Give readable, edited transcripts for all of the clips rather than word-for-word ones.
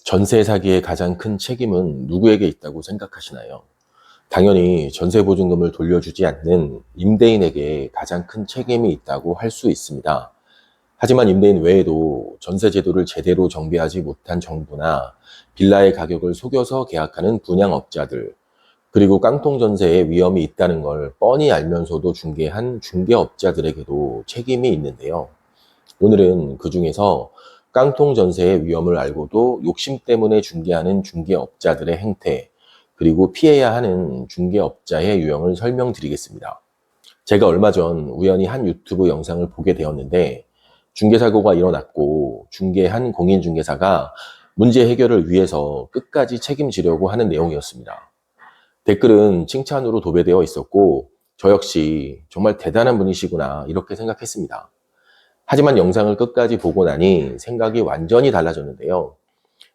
전세 사기의 가장 큰 책임은 누구에게 있다고 생각하시나요? 당연히 전세 보증금을 돌려주지 않는 임대인에게 가장 큰 책임이 있다고 할 수 있습니다. 하지만 임대인 외에도 전세 제도를 제대로 정비하지 못한 정부나 빌라의 가격을 속여서 계약하는 분양업자들, 그리고 깡통 전세에 위험이 있다는 걸 뻔히 알면서도 중개한 중개업자들에게도 책임이 있는데요. 오늘은 그중에서 깡통 전세의 위험을 알고도 욕심 때문에 중개하는 중개업자들의 행태, 그리고 피해야 하는 중개업자의 유형을 설명드리겠습니다. 제가 얼마 전 우연히 한 유튜브 영상을 보게 되었는데, 중개사고가 일어났고 중개한 공인중개사가 문제 해결을 위해서 끝까지 책임지려고 하는 내용이었습니다. 댓글은 칭찬으로 도배되어 있었고, 저 역시 정말 대단한 분이시구나 이렇게 생각했습니다. 하지만 영상을 끝까지 보고 나니 생각이 완전히 달라졌는데요.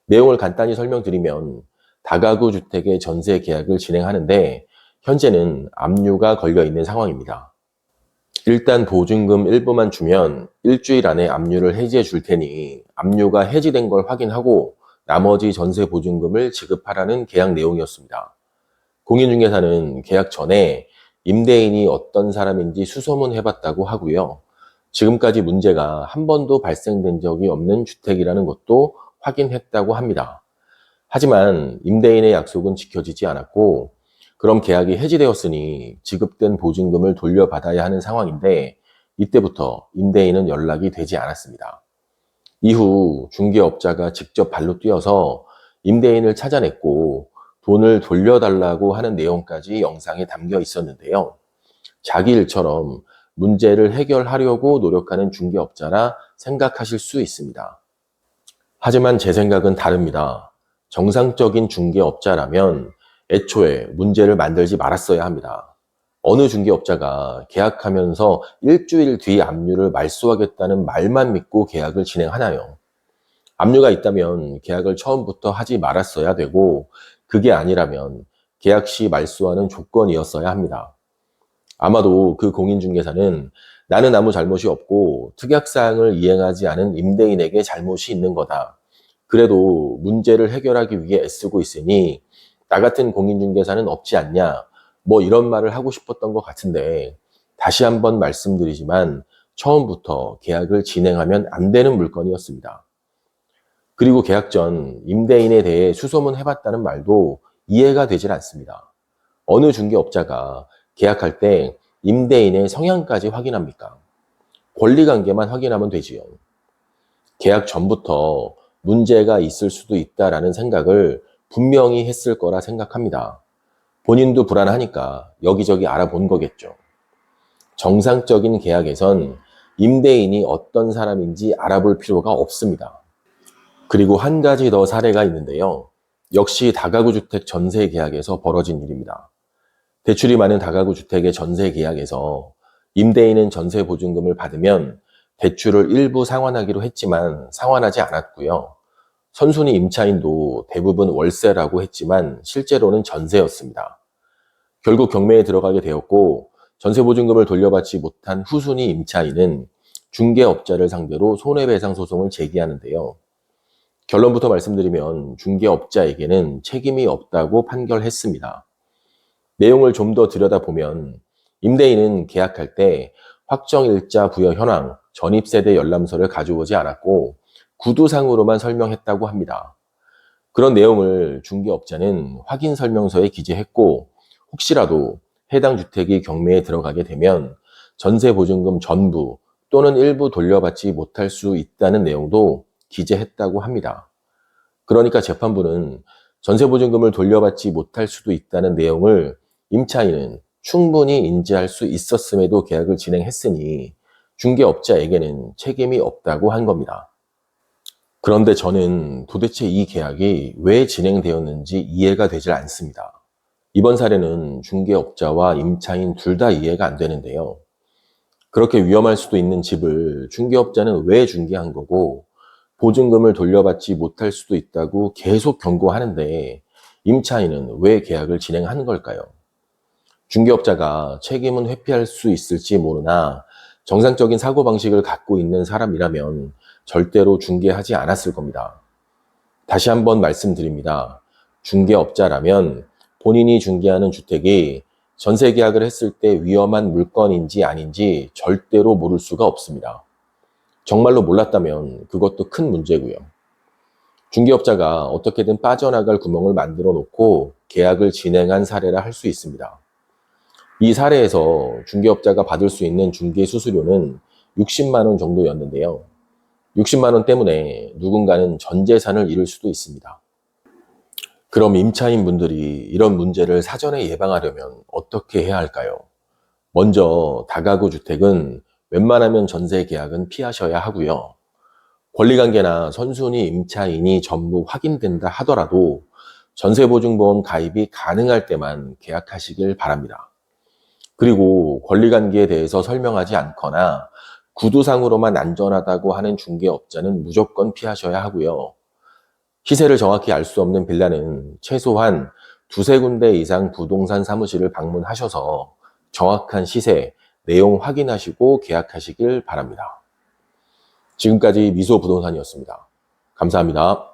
내용을 간단히 설명드리면, 다가구 주택의 전세 계약을 진행하는데 현재는 압류가 걸려 있는 상황입니다. 일단 보증금 일부만 주면 일주일 안에 압류를 해지해 줄 테니 압류가 해지된 걸 확인하고 나머지 전세 보증금을 지급하라는 계약 내용이었습니다. 공인중개사는 계약 전에 임대인이 어떤 사람인지 수소문해봤다고 하고요. 지금까지 문제가 한 번도 발생된 적이 없는 주택이라는 것도 확인했다고 합니다. 하지만 임대인의 약속은 지켜지지 않았고, 그럼 계약이 해지되었으니 지급된 보증금을 돌려받아야 하는 상황인데, 이때부터 임대인은 연락이 되지 않았습니다. 이후 중개업자가 직접 발로 뛰어서 임대인을 찾아냈고 돈을 돌려달라고 하는 내용까지 영상에 담겨 있었는데요. 자기 일처럼 문제를 해결하려고 노력하는 중개업자라 생각하실 수 있습니다. 하지만 제 생각은 다릅니다. 정상적인 중개업자라면 애초에 문제를 만들지 말았어야 합니다. 어느 중개업자가 계약하면서 일주일 뒤 압류를 말소하겠다는 말만 믿고 계약을 진행하나요? 압류가 있다면 계약을 처음부터 하지 말았어야 되고, 그게 아니라면 계약 시 말소하는 조건이었어야 합니다. 아마도 그 공인중개사는 나는 아무 잘못이 없고 특약사항을 이행하지 않은 임대인에게 잘못이 있는 거다. 그래도 문제를 해결하기 위해 애쓰고 있으니 나 같은 공인중개사는 없지 않냐. 뭐 이런 말을 하고 싶었던 것 같은데, 다시 한번 말씀드리지만 처음부터 계약을 진행하면 안 되는 물건이었습니다. 그리고 계약 전 임대인에 대해 수소문 해봤다는 말도 이해가 되질 않습니다. 어느 중개업자가 계약할 때 임대인의 성향까지 확인합니까? 권리관계만 확인하면 되지요. 계약 전부터 문제가 있을 수도 있다라는 생각을 분명히 했을 거라 생각합니다. 본인도 불안하니까 여기저기 알아본 거겠죠. 정상적인 계약에선 임대인이 어떤 사람인지 알아볼 필요가 없습니다. 그리고 한 가지 더 사례가 있는데요. 역시 다가구 주택 전세 계약에서 벌어진 일입니다. 대출이 많은 다가구 주택의 전세 계약에서 임대인은 전세 보증금을 받으면 대출을 일부 상환하기로 했지만 상환하지 않았고요. 선순위 임차인도 대부분 월세라고 했지만 실제로는 전세였습니다. 결국 경매에 들어가게 되었고, 전세 보증금을 돌려받지 못한 후순위 임차인은 중개업자를 상대로 손해배상 소송을 제기하는데요. 결론부터 말씀드리면 중개업자에게는 책임이 없다고 판결했습니다. 내용을 좀 더 들여다보면 임대인은 계약할 때 확정일자 부여 현황, 전입세대 열람서를 가져오지 않았고 구두상으로만 설명했다고 합니다. 그런 내용을 중개업자는 확인 설명서에 기재했고, 혹시라도 해당 주택이 경매에 들어가게 되면 전세 보증금 전부 또는 일부 돌려받지 못할 수 있다는 내용도 기재했다고 합니다. 그러니까 재판부는 전세 보증금을 돌려받지 못할 수도 있다는 내용을 임차인은 충분히 인지할 수 있었음에도 계약을 진행했으니 중개업자에게는 책임이 없다고 한 겁니다. 그런데 저는 도대체 이 계약이 왜 진행되었는지 이해가 되질 않습니다. 이번 사례는 중개업자와 임차인 둘 다 이해가 안 되는데요. 그렇게 위험할 수도 있는 집을 중개업자는 왜 중개한 거고, 보증금을 돌려받지 못할 수도 있다고 계속 경고하는데 임차인은 왜 계약을 진행하는 걸까요? 중개업자가 책임은 회피할 수 있을지 모르나 정상적인 사고방식을 갖고 있는 사람이라면 절대로 중개하지 않았을 겁니다. 다시 한번 말씀드립니다. 중개업자라면 본인이 중개하는 주택이 전세 계약을 했을 때 위험한 물건인지 아닌지 절대로 모를 수가 없습니다. 정말로 몰랐다면 그것도 큰 문제고요. 중개업자가 어떻게든 빠져나갈 구멍을 만들어 놓고 계약을 진행한 사례라 할 수 있습니다. 이 사례에서 중개업자가 받을 수 있는 중개 수수료는 60만 원 정도였는데요. 60만 원 때문에 누군가는 전 재산을 잃을 수도 있습니다. 그럼 임차인 분들이 이런 문제를 사전에 예방하려면 어떻게 해야 할까요? 먼저 다가구 주택은 웬만하면 전세 계약은 피하셔야 하고요. 권리관계나 선순위 임차인이 전부 확인된다 하더라도 전세보증보험 가입이 가능할 때만 계약하시길 바랍니다. 그리고 권리관계에 대해서 설명하지 않거나 구두상으로만 안전하다고 하는 중개업자는 무조건 피하셔야 하고요. 시세를 정확히 알 수 없는 빌라는 최소한 두세 군데 이상 부동산 사무실을 방문하셔서 정확한 시세, 내용 확인하시고 계약하시길 바랍니다. 지금까지 미소부동산이었습니다. 감사합니다.